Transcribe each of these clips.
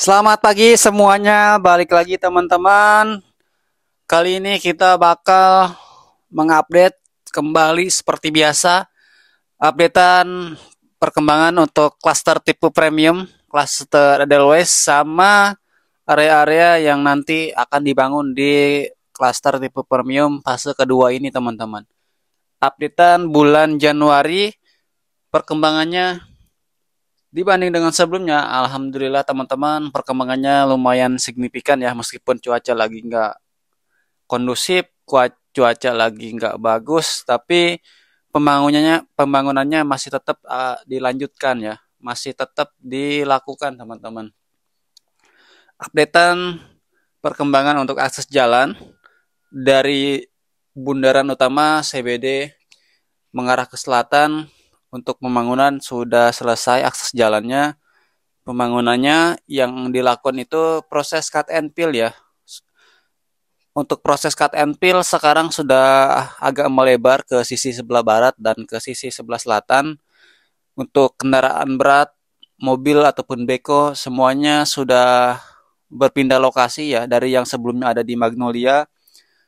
Selamat pagi semuanya, balik lagi teman-teman. Kali ini kita bakal mengupdate kembali seperti biasa, updatean perkembangan untuk klaster tipe premium, klaster Edelweiss, sama area-area yang nanti akan dibangun di klaster tipe premium fase kedua ini teman-teman. Updatean bulan Januari, perkembangannya dibanding dengan sebelumnya, alhamdulillah teman-teman, perkembangannya lumayan signifikan ya, meskipun cuaca lagi nggak kondusif, cuaca lagi nggak bagus, tapi pembangunannya masih tetap dilanjutkan ya, masih tetap dilakukan teman-teman. Updatean perkembangan untuk akses jalan dari bundaran utama CBD mengarah ke selatan untuk pembangunan sudah selesai akses jalannya. Pembangunannya yang dilakukan itu proses cut and fill ya. Untuk proses cut and fill sekarang sudah agak melebar ke sisi sebelah barat dan ke sisi sebelah selatan. Untuk kendaraan berat, mobil ataupun beko semuanya sudah berpindah lokasi ya, dari yang sebelumnya ada di Magnolia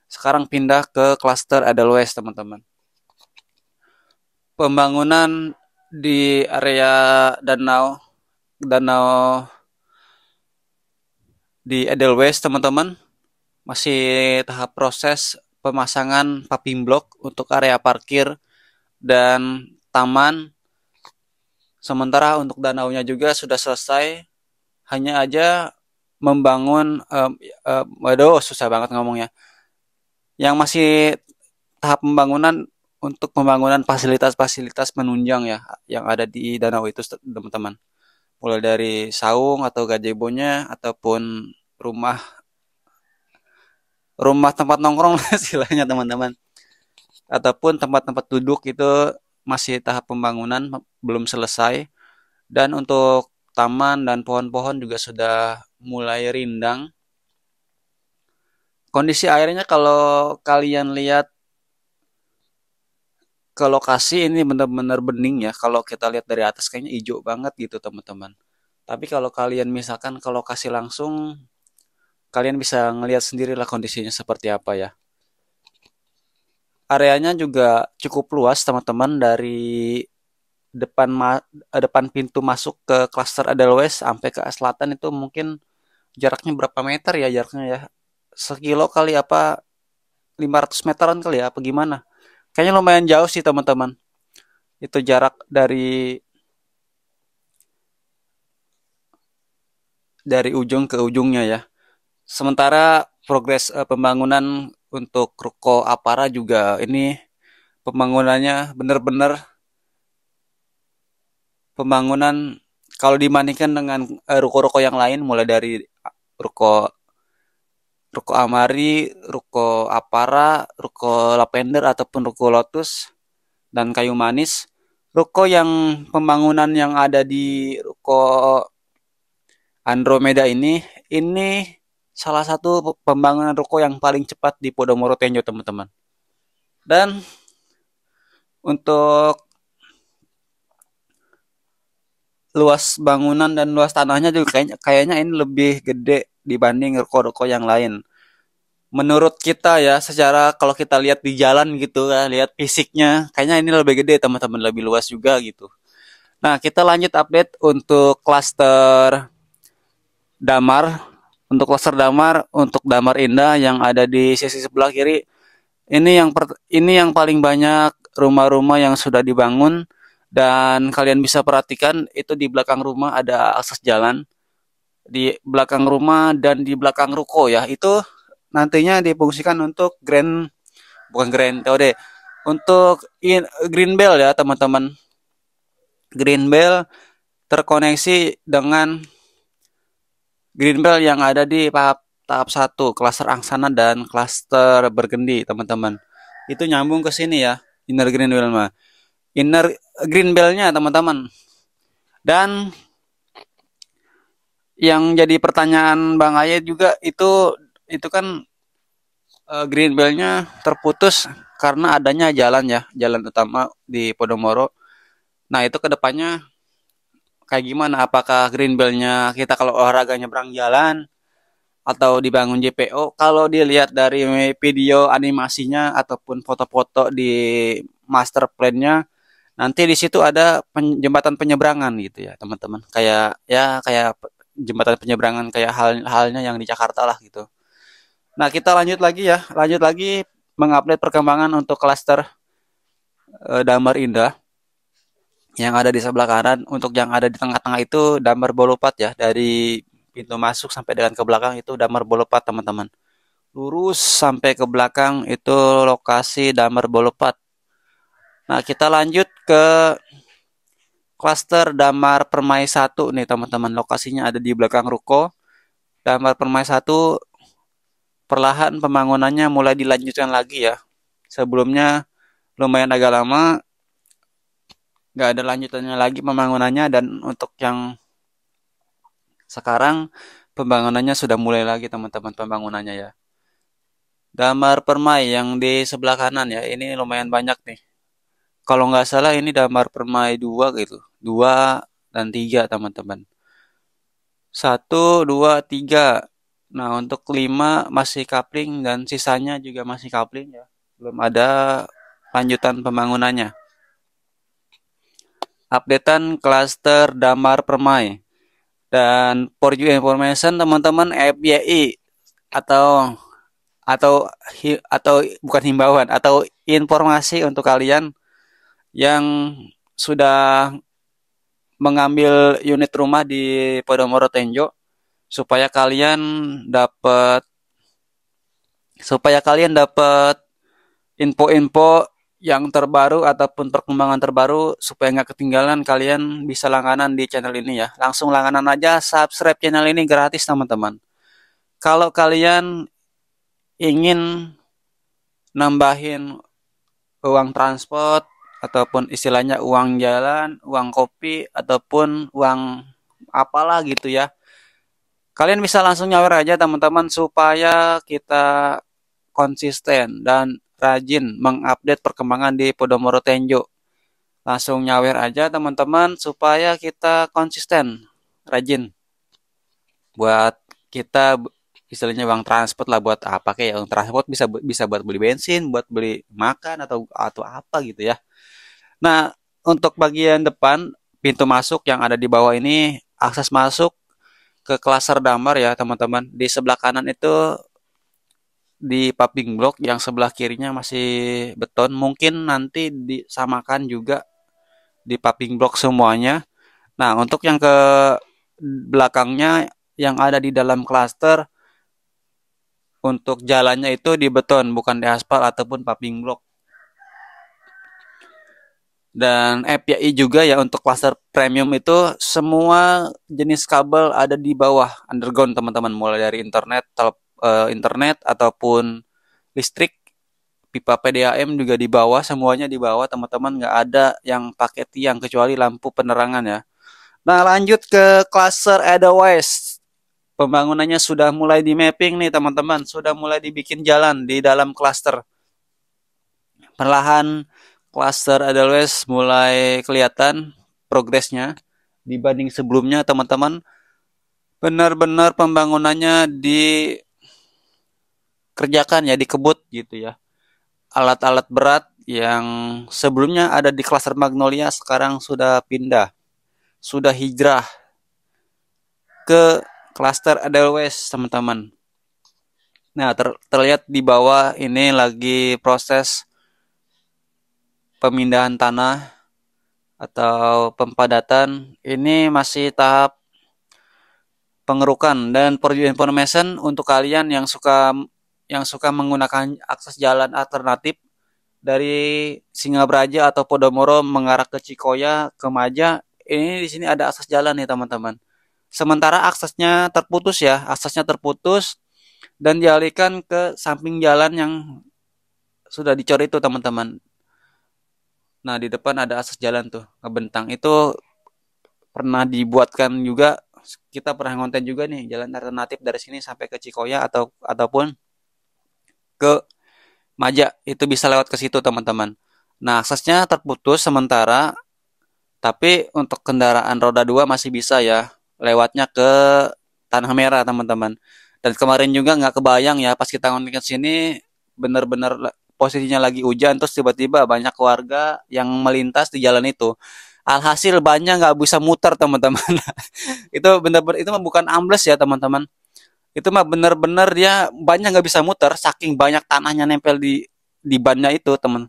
sekarang pindah ke klaster Edelweiss teman-teman. Pembangunan di area danau danau di Edelweiss teman-teman masih tahap proses pemasangan paving block untuk area parkir dan taman. Sementara untuk danaunya juga sudah selesai, hanya aja membangun waduh susah banget ngomongnya. Yang masih tahap pembangunan untuk pembangunan fasilitas-fasilitas penunjang ya yang ada di danau itu teman-teman. Mulai dari saung atau gazebo-nya ataupun rumah rumah tempat nongkrong lah istilahnya teman-teman, ataupun tempat-tempat duduk itu masih tahap pembangunan, belum selesai. Dan untuk taman dan pohon-pohon juga sudah mulai rindang. Kondisi airnya kalau kalian lihat ke lokasi ini benar-benar bening ya. Kalau kita lihat dari atas kayaknya hijau banget gitu teman-teman. Tapi kalau kalian misalkan ke lokasi langsung, kalian bisa ngelihat sendirilah kondisinya seperti apa ya. Areanya juga cukup luas teman-teman, dari depan pintu masuk ke klaster Edelweiss sampai ke selatan itu mungkin jaraknya berapa meter ya, jaraknya ya sekilo kali apa 500 meteran kali ya apa gimana. Kayaknya lumayan jauh sih teman-teman. Itu jarak dari ujung ke ujungnya ya. Sementara progres pembangunan untuk Ruko Apara juga ini pembangunannya benar-benar pembangunan kalau dibandingkan dengan ruko-ruko yang lain, mulai dari ruko ruko Amari, ruko Apara, ruko Lavender ataupun ruko Lotus dan Kayu Manis. Ruko yang pembangunan yang ada di ruko Andromeda ini salah satu pembangunan ruko yang paling cepat di Podomoro Tenjo teman-teman. Dan untuk luas bangunan dan luas tanahnya juga kayaknya ini lebih gede dibanding ruko-ruko yang lain. Menurut kita ya, secara kalau kita lihat di jalan gitu kan, lihat fisiknya, kayaknya ini lebih gede teman-teman, lebih luas juga gitu. Nah, kita lanjut update untuk klaster Damar. Untuk klaster Damar, untuk Damar Indah yang ada di sisi sebelah kiri, ini yang paling banyak rumah-rumah yang sudah dibangun. Dan kalian bisa perhatikan itu di belakang rumah ada akses jalan, di belakang rumah dan di belakang ruko ya. Itu nantinya difungsikan untuk bukan Grand TOD, untuk Green Bell ya teman-teman. Green Bell terkoneksi dengan Green Bell yang ada di tahap 1, klaster Angsana dan klaster Bergendi teman-teman. Itu nyambung ke sini ya, inner Green Bell mah. Inner Green Bell-nya teman-teman. Dan yang jadi pertanyaan Bang Ayat juga itu kan Green Bell-nya terputus karena adanya jalan ya, jalan utama di Podomoro. Nah, itu kedepannya kayak gimana? Apakah green belt-nya kita kalau olahraga nyebrang jalan atau dibangun JPO? Kalau dilihat dari video animasinya ataupun foto-foto di master plan-nya, nanti di situ ada jembatan penyeberangan gitu ya, teman-teman. Kayak ya kayak jembatan penyeberangan kayak halnya yang di Jakarta lah gitu. Nah, kita lanjut lagi ya. Lanjut lagi mengupdate perkembangan untuk klaster Damar Indah yang ada di sebelah kanan. Untuk yang ada di tengah-tengah itu Damar Bolopat ya. Dari pintu masuk sampai dengan ke belakang itu Damar Bolopat, teman-teman. Lurus sampai ke belakang itu lokasi Damar Bolopat. Nah, kita lanjut ke klaster Damar Permai 1 nih, teman-teman. Lokasinya ada di belakang ruko. Damar Permai 1 perlahan pembangunannya mulai dilanjutkan lagi ya. Sebelumnya lumayan agak lama nggak ada lanjutannya lagi pembangunannya, dan untuk yang sekarang pembangunannya sudah mulai lagi, teman-teman, pembangunannya ya. Damar Permai yang di sebelah kanan ya, ini lumayan banyak nih. Kalau nggak salah ini Damar Permai 2 gitu. 2 dan 3, teman-teman. 1, 2, 3. Nah, untuk 5 masih kapling dan sisanya juga masih kapling ya. Belum ada lanjutan pembangunannya. Updatean klaster Damar Permai. Dan for your information, teman-teman, FYI atau atau bukan himbauan, atau informasi untuk kalian yang sudah mengambil unit rumah di Podomoro Tenjo, supaya kalian dapat info-info yang terbaru ataupun perkembangan terbaru, supaya nggak ketinggalan, kalian bisa langganan di channel ini ya. Langsung langganan aja, subscribe channel ini gratis, teman-teman. Kalau kalian ingin nambahin uang transport ataupun istilahnya uang jalan, uang kopi ataupun uang apalah gitu ya, kalian bisa langsung nyawer aja, teman-teman, supaya kita konsisten dan rajin mengupdate perkembangan di Podomoro Tenjo. Langsung nyawer aja, teman-teman, supaya kita konsisten, rajin. Buat kita istilahnya uang transport lah, buat apa kayak uang transport, bisa bisa buat beli bensin, buat beli makan atau apa gitu ya. Nah, untuk bagian depan pintu masuk yang ada di bawah ini akses masuk ke klaster Damar ya, teman-teman. Di sebelah kanan itu di paving block, yang sebelah kirinya masih beton. Mungkin nanti disamakan juga di paving block semuanya. Nah, untuk yang ke belakangnya yang ada di dalam klaster, untuk jalannya itu di beton, bukan di aspal ataupun paving block. Dan FYI juga ya, untuk klaster premium itu semua jenis kabel ada di bawah underground, teman-teman, mulai dari internet ataupun listrik, pipa PDAM juga di bawah, semuanya di bawah, teman-teman, nggak ada yang pakai tiang kecuali lampu penerangan ya. Nah, lanjut ke klaster Edelweiss. Pembangunannya sudah mulai di mapping nih, teman-teman, sudah mulai dibikin jalan di dalam klaster. Perlahan klaster Edelweiss mulai kelihatan progresnya dibanding sebelumnya, teman-teman. Benar-benar pembangunannya dikerjakan ya, dikebut gitu ya. Alat-alat berat yang sebelumnya ada di klaster Magnolia sekarang sudah pindah, sudah hijrah ke klaster Edelweiss, teman-teman. Nah, terlihat di bawah ini lagi proses pemindahan tanah atau pempadatan. Ini masih tahap pengerukan. Dan for your information, untuk kalian yang suka menggunakan akses jalan alternatif dari Singabraja atau Podomoro mengarah ke Cikoya, ke Maja, ini di sini ada akses jalan nih, teman-teman. Sementara aksesnya terputus dan dialihkan ke samping jalan yang sudah dicor itu, teman-teman. Nah, di depan ada akses jalan tuh, ngebentang. Itu pernah dibuatkan juga, kita pernah ngonten juga nih, jalan alternatif dari sini sampai ke Cikoya ataupun ke Maja, itu bisa lewat ke situ, teman-teman. Nah, aksesnya terputus sementara, Tapi untuk kendaraan roda 2 masih bisa ya lewatnya ke Tanah Merah teman-teman. Dan kemarin juga nggak kebayang ya pas kita ngomongin ke sini bener-bener posisinya lagi hujan terus tiba-tiba banyak warga yang melintas di jalan itu. Alhasil banyak nggak bisa muter teman-teman. Itu bener-bener itu mah bukan ambles ya teman-teman. Itu mah bener-bener dia banyak nggak bisa muter saking banyak tanahnya nempel di bannya itu teman.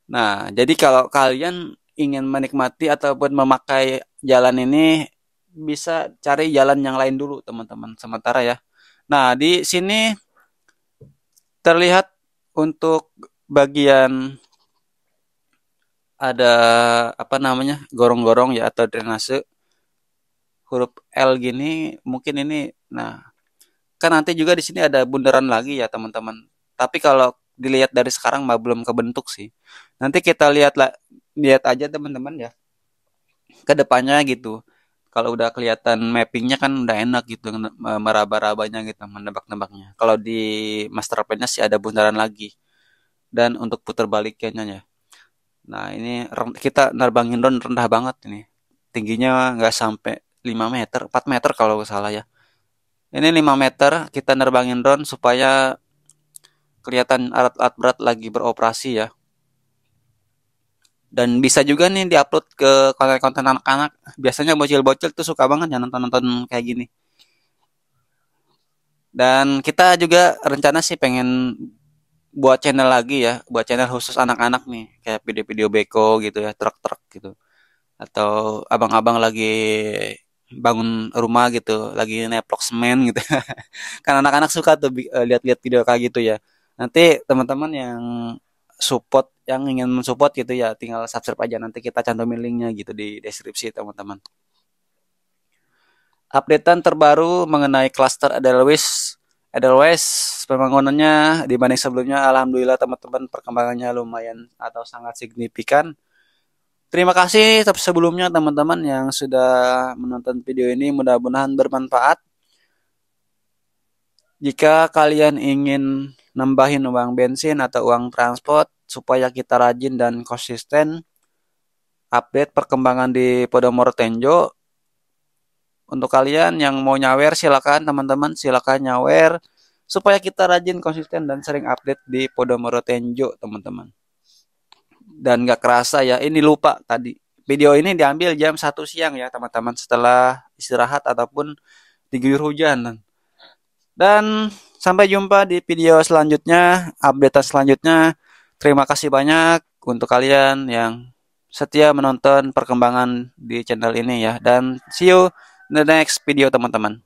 Nah, jadi kalau kalian ingin menikmati ataupun memakai jalan ini bisa cari jalan yang lain dulu teman-teman sementara ya. Nah, di sini terlihat untuk bagian ada apa namanya gorong-gorong ya atau drainase huruf L gini mungkin ini. Nah, kan nanti juga di sini ada bundaran lagi ya teman-teman. Tapi kalau dilihat dari sekarang mah belum kebentuk sih. Nanti kita lihat aja teman-teman ya ke depannya gitu. Kalau udah kelihatan mappingnya kan udah enak gitu meraba-rabanya gitu menebak-nebaknya. Kalau di master plan-nya sih ada bundaran lagi dan untuk putar baliknya ya. Nah ini kita nerbangin drone rendah banget ini. Tingginya nggak sampai 5 meter, 4 meter kalau nggak salah ya. Ini 5 meter kita nerbangin drone supaya kelihatan alat-alat berat lagi beroperasi ya. Dan bisa juga nih diupload ke konten-konten anak-anak. Biasanya bocil-bocil tuh suka banget ya nonton-nonton kayak gini. Dan kita juga rencana sih pengen buat channel lagi ya, buat channel khusus anak-anak nih, kayak video-video beko gitu ya, truk-truk gitu. Atau abang-abang lagi bangun rumah gitu, lagi neplok semen gitu. Kan anak-anak suka tuh lihat-lihat video kayak gitu ya. Nanti teman-teman yang yang ingin mensupport gitu ya, tinggal subscribe aja nanti kita cantumin linknya gitu di deskripsi teman-teman. Updatean terbaru mengenai cluster Edelweiss. Edelweiss pembangunannya dibanding sebelumnya, alhamdulillah teman-teman perkembangannya lumayan atau sangat signifikan. Terima kasih sebelumnya teman-teman yang sudah menonton video ini, mudah-mudahan bermanfaat. Jika kalian ingin nambahin uang bensin atau uang transport supaya kita rajin dan konsisten update perkembangan di Podomoro Tenjo, untuk kalian yang mau nyawer silakan teman-teman, silakan nyawer supaya kita rajin, konsisten dan sering update di Podomoro Tenjo teman-teman. Dan gak kerasa ya, ini lupa tadi. Video ini diambil jam 1 siang ya teman-teman setelah istirahat ataupun diguyur hujan. Dan sampai jumpa di video selanjutnya, update selanjutnya. Terima kasih banyak untuk kalian yang setia menonton perkembangan di channel ini ya. Dan see you in the next video teman-teman.